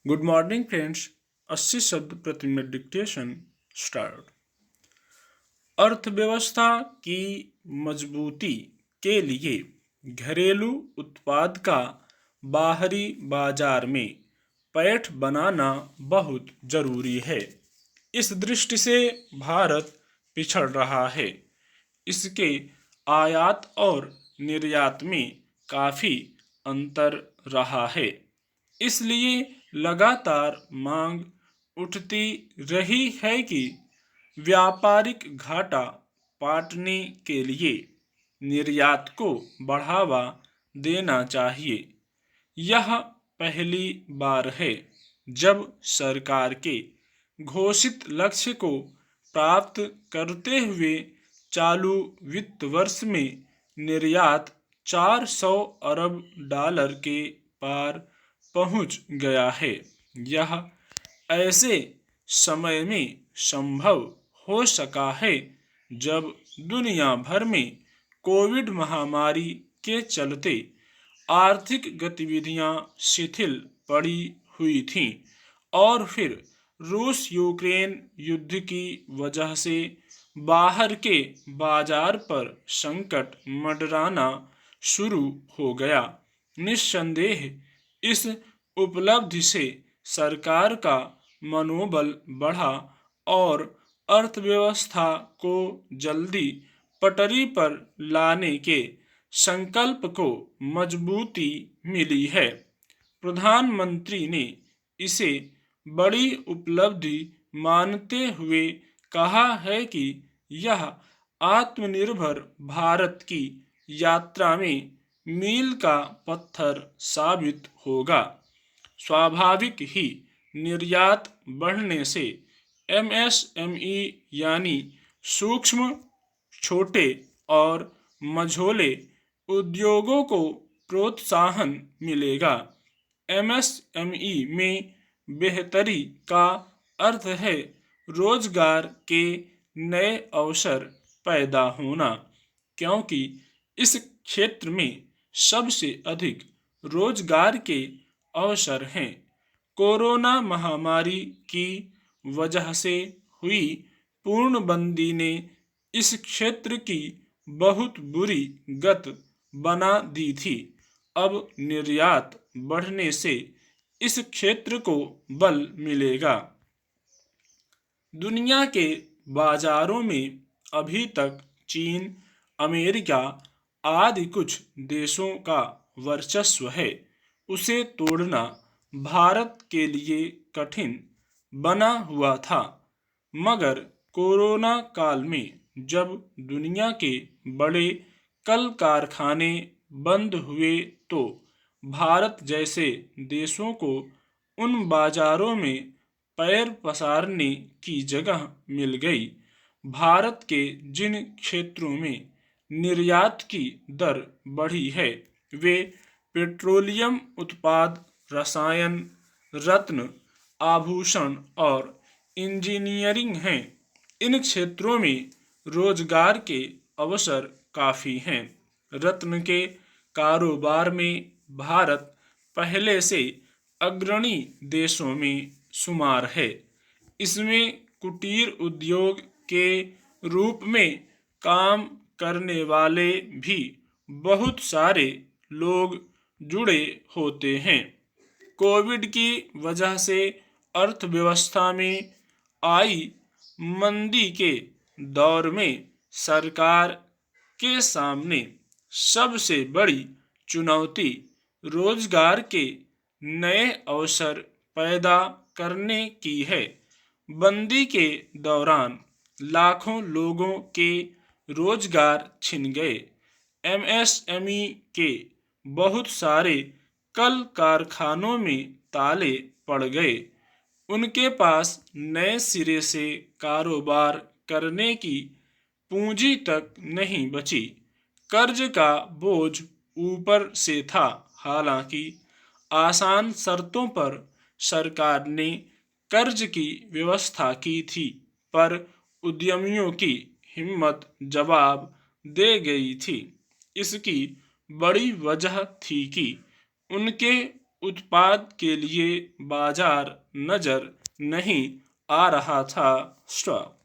Good morning friends. 80 शब्द प्रति minute dictation start. अर्थव्यवस्था की मजबूती के लिए घरेलू उत्पाद का बाहरी बाजार में पैठ बनाना बहुत जरूरी है। इस दृष्टि से भारत पिछड़ रहा है। इसके आयात और निर्यात में काफी अंतर रहा है। इसलिए लगातार मांग उठती रही है कि व्यापारिक घाटा पाटने के लिए निर्यात को बढ़ावा देना चाहिए। यह पहली बार है जब सरकार के घोषित लक्ष्य को प्राप्त करते हुए चालू वित्त वर्ष में निर्यात 400 अरब डॉलर के पार पहुंच गया है। यह ऐसे समय में संभव हो सका है जब दुनिया भर में कोविड महामारी के चलते आर्थिक गतिविधियां शिथिल पड़ी हुई थीं और फिर रूस यूक्रेन युद्ध की वजह से बाहर के बाजार पर संकट मंडराना शुरू हो गया। निस्संदेह इस उपलब्धि से सरकार का मनोबल बढ़ा और अर्थव्यवस्था को जल्दी पटरी पर लाने के संकल्प को मजबूती मिली है। प्रधानमंत्री ने इसे बड़ी उपलब्धि मानते हुए कहा है कि यह आत्मनिर्भर भारत की यात्रा में मील का पत्थर साबित होगा। स्वाभाविक ही निर्यात बढ़ने से एमएसएमई यानी सूक्ष्म, छोटे और मझोले उद्योगों को प्रोत्साहन मिलेगा। एमएसएमई में बेहतरी का अर्थ है रोजगार के नए अवसर पैदा होना, क्योंकि इस क्षेत्र में सबसे अधिक रोजगार के अवसर हैं। कोरोना महामारी की वजह से हुई पूर्णबंदी ने इस क्षेत्र की बहुत बुरी गत बना दी थी। अब निर्यात बढ़ने से इस क्षेत्र को बल मिलेगा। दुनिया के बाजारों में अभी तक चीन, अमेरिका आदि कुछ देशों का वर्चस्व है। उसे तोड़ना भारत के लिए कठिन बना हुआ था। मगर कोरोना काल में जब दुनिया के बड़े कल कारखाने बंद हुए तो भारत जैसे देशों को उन बाजारों में पैर पसारने की जगह मिल गई। भारत के जिन क्षेत्रों में निर्यात की दर बढ़ी है वे पेट्रोलियम उत्पाद, रसायन, रत्न, आभूषण और इंजीनियरिंग हैं। इन क्षेत्रों में रोजगार के अवसर काफ़ी हैं। रत्न के कारोबार में भारत पहले से अग्रणी देशों में शुमार है। इसमें कुटीर उद्योग के रूप में काम करने वाले भी बहुत सारे लोग जुड़े होते हैं। कोविड की वजह से अर्थव्यवस्था में आई मंदी के दौर में सरकार के सामने सबसे बड़ी चुनौती रोजगार के नए अवसर पैदा करने की है। बंदी के दौरान लाखों लोगों के रोजगार छिन गए। एमएसएमई के बहुत सारे कल कारखानों में ताले पड़ गए। उनके पास नए सिरे से कारोबार करने की पूंजी तक नहीं बची। कर्ज का बोझ ऊपर से था। हालांकि आसान शर्तों पर सरकार ने कर्ज की व्यवस्था की थी, पर उद्यमियों की हिम्मत जवाब दे गई थी। इसकी बड़ी वजह थी कि उनके उत्पाद के लिए बाजार नजर नहीं आ रहा था। स्टॉप।